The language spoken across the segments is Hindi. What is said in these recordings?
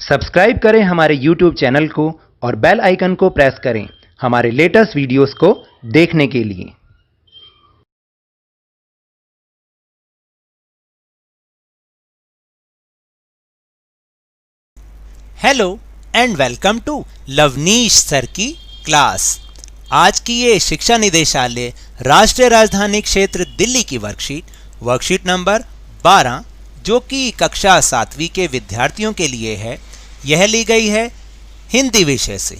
सब्सक्राइब करें हमारे YouTube चैनल को और बेल आइकन को प्रेस करें हमारे लेटेस्ट वीडियोस को देखने के लिए। Hello and welcome to Lavneesh sir की क्लास। आज की ये शिक्षा निदेशालय राष्ट्रीय राजधानी क्षेत्र दिल्ली की वर्कशीट नंबर 12 जो कि कक्षा 7वीं के विद्यार्थियों के लिए है, यह ली गई है हिंदी विषय से।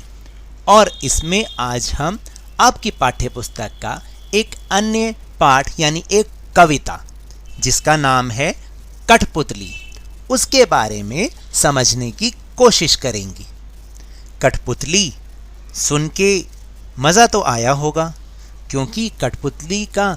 और इसमें आज हम आपकी पाठ्यपुस्तक का एक अन्य पाठ यानी एक कविता जिसका नाम है कठपुतली, उसके बारे में समझने की कोशिश करेंगे। कठपुतली सुन के मज़ा तो आया होगा, क्योंकि कठपुतली का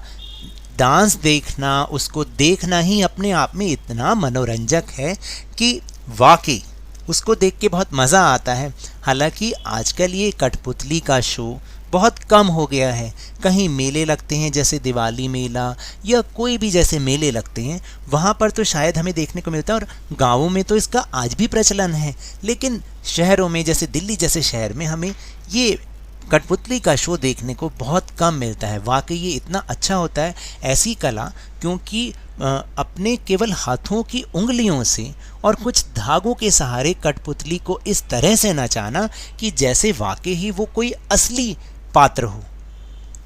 डांस देखना, उसको देखना ही अपने आप में इतना मनोरंजक है कि वाकई उसको देख के बहुत मज़ा आता है। हालांकि आजकल ये कठपुतली का शो बहुत कम हो गया है। कहीं मेले लगते हैं जैसे दिवाली मेला या कोई भी जैसे मेले लगते हैं, वहाँ पर तो शायद हमें देखने को मिलता है, और गाँवों में तो इसका आज भी प्रचलन है। लेकिन शहरों में जैसे दिल्ली जैसे शहर में हमें ये कठपुतली का शो देखने को बहुत कम मिलता है। वाकई ये इतना अच्छा होता है ऐसी कला, क्योंकि अपने केवल हाथों की उंगलियों से और कुछ धागों के सहारे कठपुतली को इस तरह से नचाना कि जैसे वाकई ही वो कोई असली पात्र हो,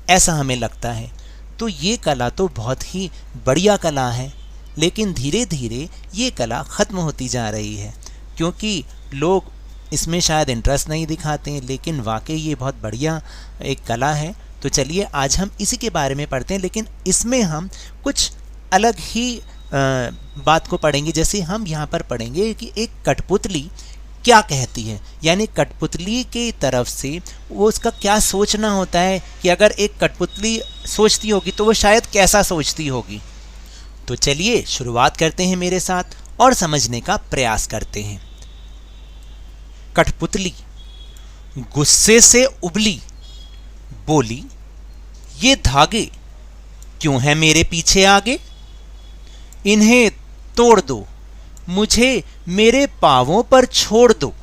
ऐसा हमें लगता है। तो ये कला तो बहुत ही बढ़िया कला है, लेकिन धीरे धीरे ये कला ख़त्म होती जा रही है, क्योंकि लोग इसमें शायद इंटरेस्ट नहीं दिखाते हैं। लेकिन वाकई ये बहुत बढ़िया एक कला है। तो चलिए आज हम इसी के बारे में पढ़ते हैं, लेकिन इसमें हम कुछ अलग ही बात को पढ़ेंगे। जैसे हम यहाँ पर पढ़ेंगे कि एक कठपुतली क्या कहती है, यानी कठपुतली की तरफ से वो उसका क्या सोचना होता है कि अगर एक कठपुतली सोचती होगी तो वो शायद कैसा सोचती होगी। तो चलिए शुरुआत करते हैं मेरे साथ और समझने का प्रयास करते हैं। कठपुतली गुस्से से उबली, बोली, ये धागे क्यों हैं मेरे पीछे आगे? इन्हें तोड़ दो, मुझे मेरे पांवों पर छोड़ दो।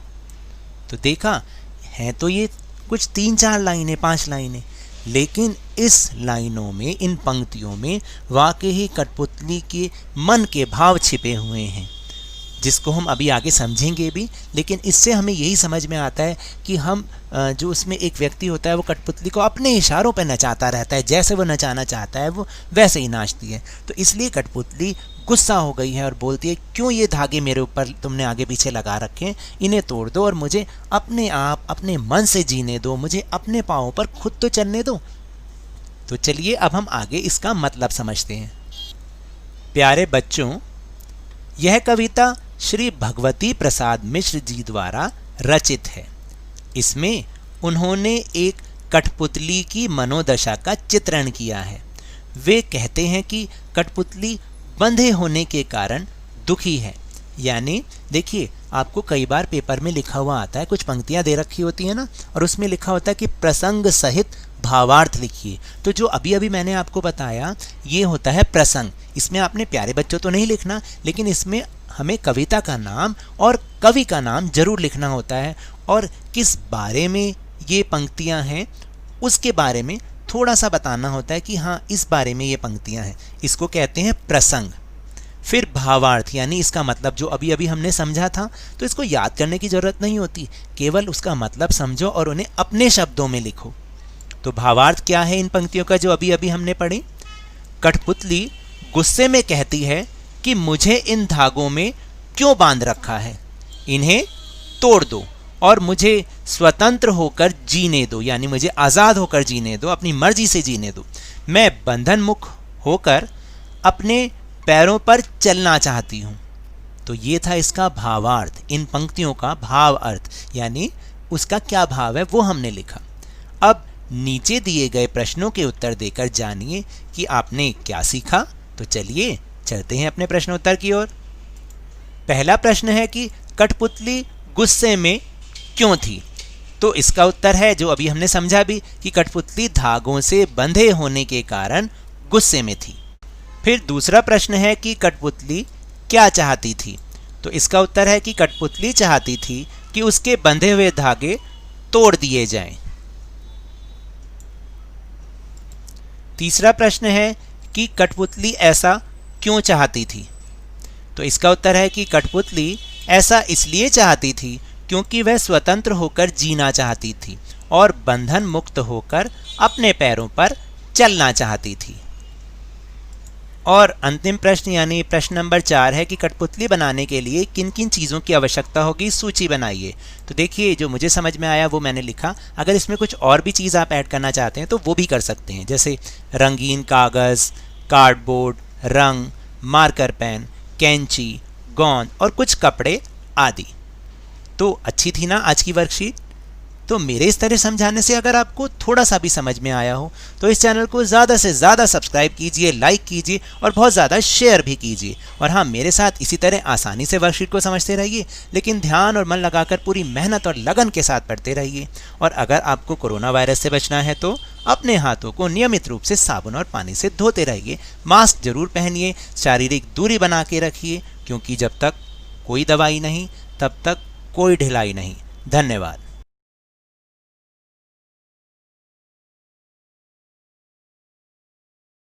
तो देखा है, तो ये कुछ 3-4 लाइनें 5 लाइनें, लेकिन इस लाइनों में, इन पंक्तियों में वाकई ही कठपुतली के मन के भाव छिपे हुए हैं, जिसको हम अभी आगे समझेंगे भी। लेकिन इससे हमें यही समझ में आता है कि हम जो उसमें एक व्यक्ति होता है वो कठपुतली को अपने इशारों पर नचाता रहता है, जैसे वो नचाना चाहता है वो वैसे ही नाचती है। तो इसलिए कठपुतली गुस्सा हो गई है और बोलती है, क्यों ये धागे मेरे ऊपर तुमने आगे पीछे लगा रखे हैं? इन्हें तोड़ दो और मुझे अपने आप अपने मन से जीने दो, मुझे अपने पाँवों पर खुद तो चलने दो। तो चलिए अब हम आगे इसका मतलब समझते हैं। प्यारे बच्चों, यह कविता श्री भगवती प्रसाद मिश्र जी द्वारा रचित है। इसमें उन्होंने एक कठपुतली की मनोदशा का चित्रण किया है। वे कहते हैं कि कठपुतली बंधे होने के कारण दुखी है। यानी देखिए, आपको कई बार पेपर में लिखा हुआ आता है, कुछ पंक्तियां दे रखी होती है ना, और उसमें लिखा होता है कि प्रसंग सहित भावार्थ लिखिए। तो जो अभी अभी मैंने आपको बताया ये होता है प्रसंग। इसमें आपने प्यारे बच्चों तो नहीं लिखना, लेकिन इसमें हमें कविता का नाम और कवि का नाम जरूर लिखना होता है, और किस बारे में ये पंक्तियां हैं उसके बारे में थोड़ा सा बताना होता है कि हाँ, इस बारे में ये पंक्तियां हैं। इसको कहते हैं प्रसंग। फिर भावार्थ, यानी इसका मतलब जो अभी अभी हमने समझा था, तो इसको याद करने की ज़रूरत नहीं होती, केवल उसका मतलब समझो और उन्हें अपने शब्दों में लिखो। तो भावार्थ क्या है इन पंक्तियों का जो अभी अभी हमने पढ़ी? कठपुतली गुस्से में कहती है कि मुझे इन धागों में क्यों बांध रखा है? इन्हें तोड़ दो और मुझे स्वतंत्र होकर जीने दो, यानी मुझे आज़ाद होकर जीने दो, अपनी मर्जी से जीने दो। मैं बंधन मुक्त होकर अपने पैरों पर चलना चाहती हूँ। तो ये था इसका भावार्थ, इन पंक्तियों का भाव अर्थ, यानी उसका क्या भाव है वो हमने लिखा। अब नीचे दिए गए प्रश्नों के उत्तर देकर जानिए कि आपने क्या सीखा। तो चलिए चलते हैं अपने प्रश्नोत्तर की ओर। पहला प्रश्न है कि कठपुतली गुस्से में क्यों थी? तो इसका उत्तर है जो अभी हमने समझा भी कि कठपुतली धागों से बंधे होने के कारण गुस्से में थी। फिर दूसरा प्रश्न है कि कठपुतली क्या चाहती थी? तो इसका उत्तर है कि कठपुतली चाहती थी कि उसके बंधे हुए धागे तोड़ दिए जाएं। तीसरा प्रश्न है कि कठपुतली ऐसा क्यों चाहती थी? तो इसका उत्तर है कि कठपुतली ऐसा इसलिए चाहती थी क्योंकि वह स्वतंत्र होकर जीना चाहती थी और बंधन मुक्त होकर अपने पैरों पर चलना चाहती थी। और अंतिम प्रश्न यानी प्रश्न नंबर 4 है कि कठपुतली बनाने के लिए किन किन चीज़ों की आवश्यकता होगी, सूची बनाइए। तो देखिए, जो मुझे समझ में आया वो मैंने लिखा। अगर इसमें कुछ और भी चीज़ आप ऐड करना चाहते हैं तो वो भी कर सकते हैं, जैसे रंगीन कागज़, कार्डबोर्ड, रंग, मार्कर पेन, कैंची, गोंद और कुछ कपड़े आदि। तो अच्छी थी ना आज की वर्कशीट? तो मेरे इस तरह समझाने से अगर आपको थोड़ा सा भी समझ में आया हो तो इस चैनल को ज़्यादा से ज़्यादा सब्सक्राइब कीजिए, लाइक कीजिए और बहुत ज़्यादा शेयर भी कीजिए। और हाँ, मेरे साथ इसी तरह आसानी से वर्कशीट को समझते रहिए, लेकिन ध्यान और मन लगाकर पूरी मेहनत और लगन के साथ पढ़ते रहिए। और अगर आपको कोरोना वायरस से बचना है तो अपने हाथों को नियमित रूप से साबुन और पानी से धोते रहिए, मास्क जरूर पहनिए, शारीरिक दूरी बना के रखिए, क्योंकि जब तक कोई दवाई नहीं तब तक कोई ढिलाई नहीं। धन्यवाद।